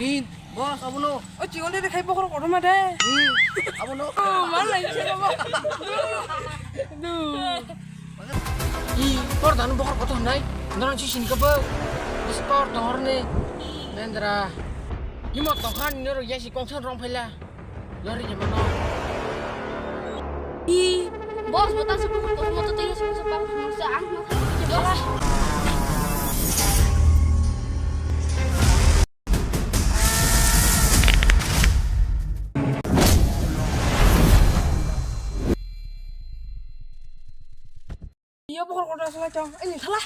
Kin, bos, abono. Oh, cikgu dia kayak pokok kotor mah deh. Abono. Mana sih kamu? Duh. Por dan pokok kotor nai. Nang si sini kebe. Di sport dor ne. Nendra. Ni mo tokan ni ro yasi kongsan rong phela. Lari jaman no. Bos, botang sepuluh motor tinggal sepuluh perusahaan mau coba lah. Iya pokok kotor salah cong. Ini salah.